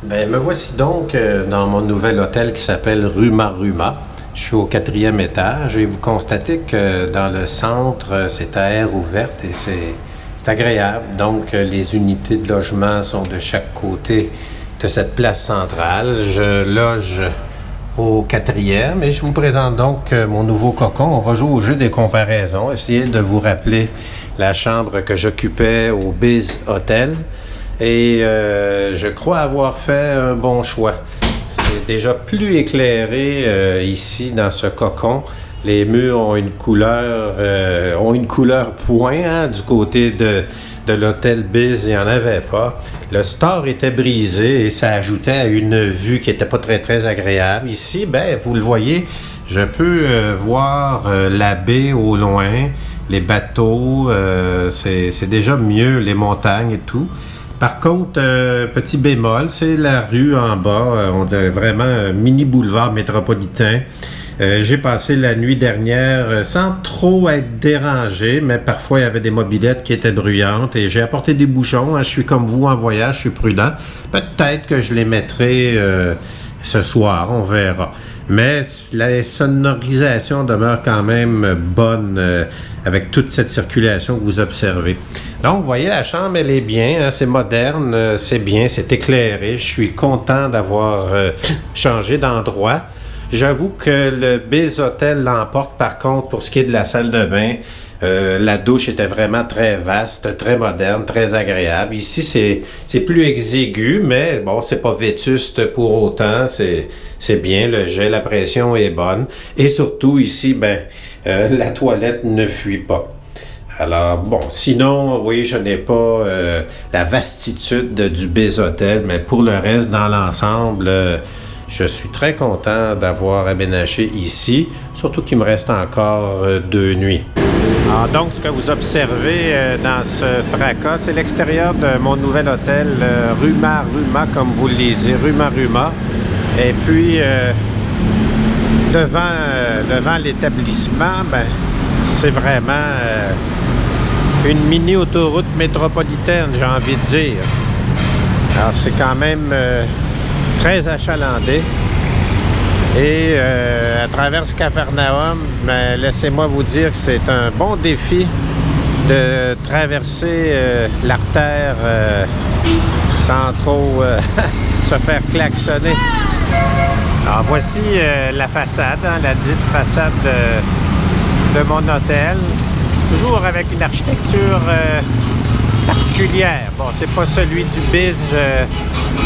Ben, me voici donc dans mon nouvel hôtel qui s'appelle Ruma Ruma. Je suis au 4e étage et vous constatez que dans le centre, c'est à air ouverte et c'est agréable. Donc, les unités de logement sont de chaque côté de cette place centrale. Je loge au 4e et je vous présente donc mon nouveau cocon. On va jouer au jeu des comparaisons, essayer de vous rappeler la chambre que j'occupais au Biz Hotel. Et je crois avoir fait un bon choix. C'est déjà plus éclairé ici dans ce cocon. Les murs ont une couleur point. Hein, du côté de l'hôtel Biz, il n'y en avait pas. Le store était brisé et ça ajoutait à une vue qui n'était pas très, très agréable. Ici, ben, vous le voyez, je peux voir la baie au loin, les bateaux. C'est déjà mieux, les montagnes et tout. Par contre, petit bémol, c'est la rue en bas. On dirait vraiment un mini boulevard métropolitain. J'ai passé la nuit dernière sans trop être dérangé, mais parfois il y avait des mobylettes qui étaient bruyantes et j'ai apporté des bouchons. Hein. Je suis comme vous en voyage, je suis prudent. Peut-être que je les mettrai ce soir, on verra. Mais la sonorisation demeure quand même bonne avec toute cette circulation que vous observez. Donc, vous voyez, la chambre, elle est bien, hein, c'est moderne, c'est bien, c'est éclairé. Je suis content d'avoir changé d'endroit. J'avoue que le Biz Hotel l'emporte, par contre, pour ce qui est de la salle de bain. La douche était vraiment très vaste, très moderne, très agréable. Ici, c'est plus exigu, mais bon, c'est pas vétuste pour autant. C'est bien, le jet, la pression est bonne. Et surtout, ici, ben, la toilette ne fuit pas. Alors, bon, sinon, oui, je n'ai pas la vastitude du Biz Hotel, mais pour le reste, dans l'ensemble, je suis très content d'avoir aménagé ici, surtout qu'il me reste encore 2 nuits. Alors donc, ce que vous observez dans ce fracas, c'est l'extérieur de mon nouvel hôtel, Ruma Ruma, comme vous le lisez, Ruma Ruma. Et puis, devant l'établissement, ben, c'est vraiment une mini-autoroute métropolitaine, j'ai envie de dire. Alors, c'est quand même très achalandé. Et à travers ce Capharnaüm, ben, laissez-moi vous dire que c'est un bon défi de traverser l'artère sans trop se faire klaxonner. Alors voici la façade, hein, la dite façade de mon hôtel. Toujours avec une architecture particulière. Bon, c'est pas celui du Biz,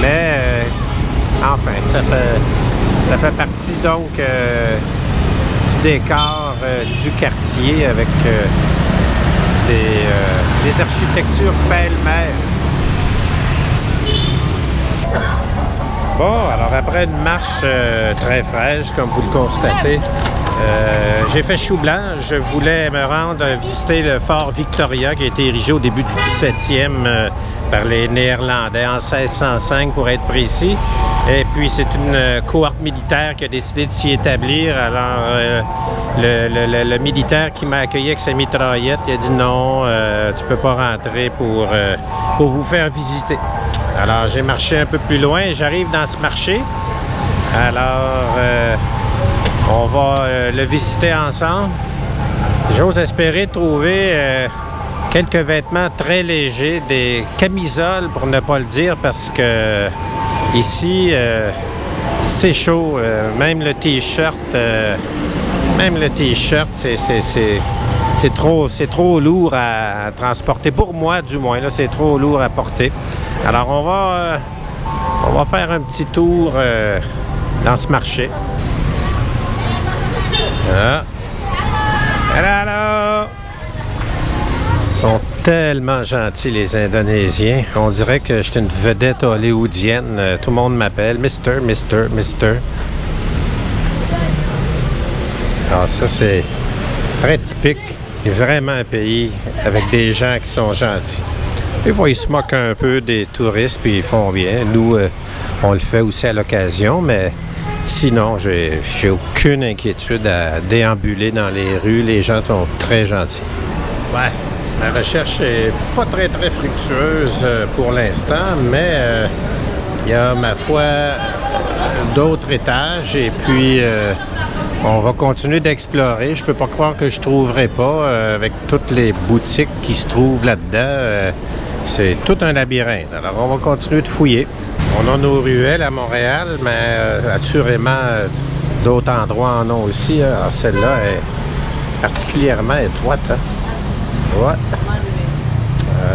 mais enfin, ça fait partie donc du décor du quartier avec des architectures pêle-mêle. Bon, alors après une marche très fraîche, comme vous le constatez, j'ai fait chou blanc. Je voulais me rendre visiter le fort Victoria qui a été érigé au début du 17e par les Néerlandais en 1605 pour être précis. Et puis c'est une cohorte militaire qui a décidé de s'y établir. Alors le militaire qui m'a accueilli avec sa mitraillette, il a dit non, tu peux pas rentrer pour vous faire visiter. Alors j'ai marché un peu plus loin et j'arrive dans ce marché. Alors on va le visiter ensemble. J'ose espérer trouver quelques vêtements très légers, des camisoles pour ne pas le dire, parce que ici, c'est chaud. Même le t-shirt, c'est trop lourd à transporter. Pour moi, du moins, là, c'est trop lourd à porter. Alors, on va faire un petit tour dans ce marché. Ah. Hello! Ils sont tellement gentils, les Indonésiens. On dirait que je suis une vedette hollywoodienne. Tout le monde m'appelle Mister. Alors ça, c'est très typique. C'est vraiment un pays avec des gens qui sont gentils. Des fois, ils se moquent un peu des touristes, puis ils font bien. Nous, on le fait aussi à l'occasion, mais sinon, j'ai aucune inquiétude à déambuler dans les rues. Les gens sont très gentils. Ouais, ma recherche n'est pas très, très fructueuse pour l'instant, mais Il y a, ma foi, d'autres étages et puis on va continuer d'explorer. Je peux pas croire que je trouverai pas avec toutes les boutiques qui se trouvent là-dedans. C'est tout un labyrinthe. Alors, on va continuer de fouiller. On a nos ruelles à Montréal, mais assurément, d'autres endroits en ont aussi. Alors, celle-là est particulièrement étroite. Hein? Ouais.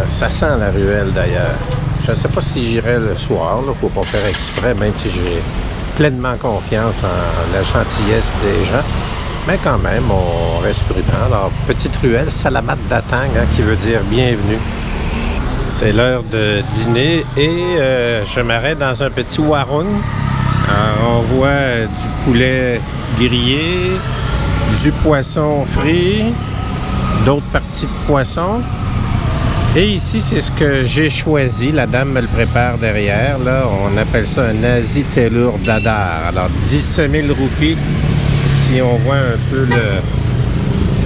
Ça sent la ruelle, d'ailleurs. Je ne sais pas si j'irai le soir. Il ne faut pas faire exprès, même si j'ai pleinement confiance en la gentillesse des gens. Mais quand même, on reste prudent. Alors, petite ruelle, Salamat Datang, hein, qui veut dire bienvenue. C'est l'heure de dîner et je m'arrête dans un petit warung. Alors, on voit du poulet grillé, du poisson frit, d'autres parties de poisson. Et ici, c'est ce que j'ai choisi. La dame me le prépare derrière. Là, on appelle ça un nasi telur dadar. Alors, 17 000 roupies. Si on voit un peu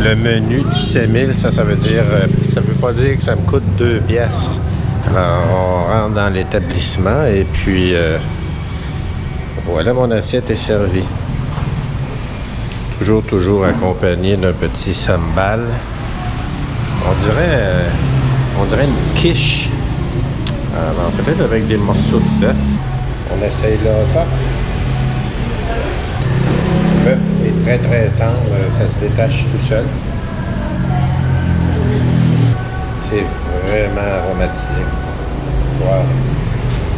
le menu, 17 000, ça veut dire... ça veut pas dire que ça me coûte 2 piastres. Alors, on rentre dans l'établissement et puis... voilà, mon assiette est servie. Toujours accompagné d'un petit sambal. On dirait une quiche. Alors, peut-être avec des morceaux de bœuf. On essaye là pas. Le bœuf est très très tendre. Ça se détache tout seul. C'est vraiment aromatisé. Wow.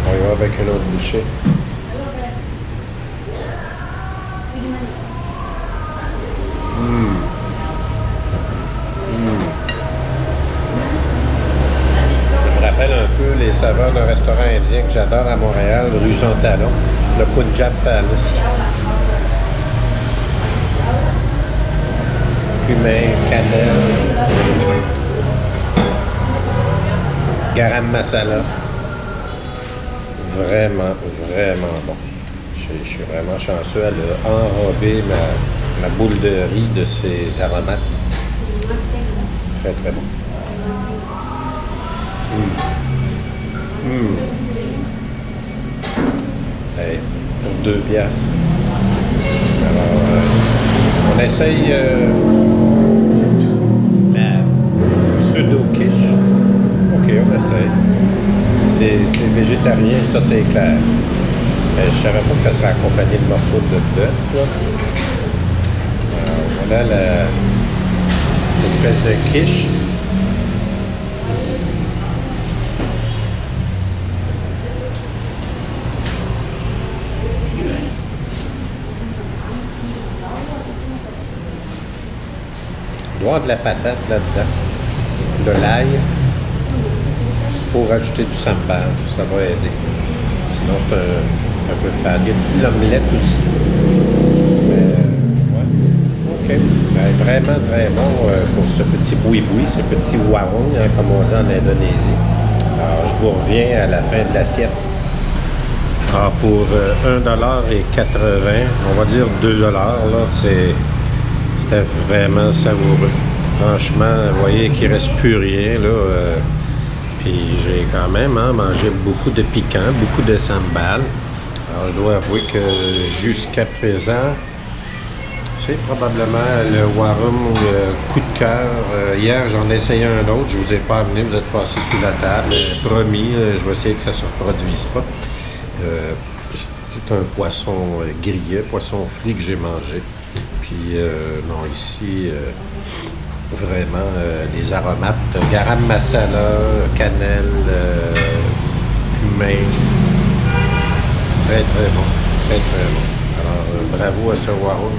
On y va avec une autre bouchée. Ça me rappelle un peu les saveurs d'un restaurant indien que j'adore à Montréal, rue Jean Talon, le Punjab Palace. Cumin, cannelle, garam masala. Vraiment, vraiment bon. Je suis vraiment chanceux. Elle a enrobé ma boule de riz de ses aromates. Très, très bon. Hey, pour 2 piastres. Alors, on essaye la pseudo-quiche. OK, on essaye. C'est végétarien, ça c'est clair. Je savais pas que ça serait accompagné de morceaux de bœuf. Voilà l'espèce de quiche. Il doit y avoir de la patate là-dedans, de l'ail. Pour rajouter du sambal, ça va aider. Sinon, c'est un peu fade. Il y a de l'omelette aussi. Mais, ouais. OK. Ben, vraiment très bon pour ce petit boui-boui, ce petit warung, hein, comme on dit en Indonésie. Alors, je vous reviens à la fin de l'assiette. Alors, pour 1,80$, on va dire 2$, là, c'était vraiment savoureux. Franchement, vous voyez qu'il ne reste plus rien, là. Puis j'ai quand même mangé beaucoup de piquant, beaucoup de sambal. Alors, je dois avouer que jusqu'à présent, c'est probablement le warung coup de cœur. Hier, j'en ai essayé un autre. Je vous ai pas amené, vous êtes passé sous la table. Promis, je vais essayer que ça ne se reproduise pas. C'est un poisson grillé, poisson frit que j'ai mangé. Puis, non, ici... vraiment les aromates, garam masala, cannelle, cumin. Très, très bon. Très, très bon. Alors, bravo à ce warung.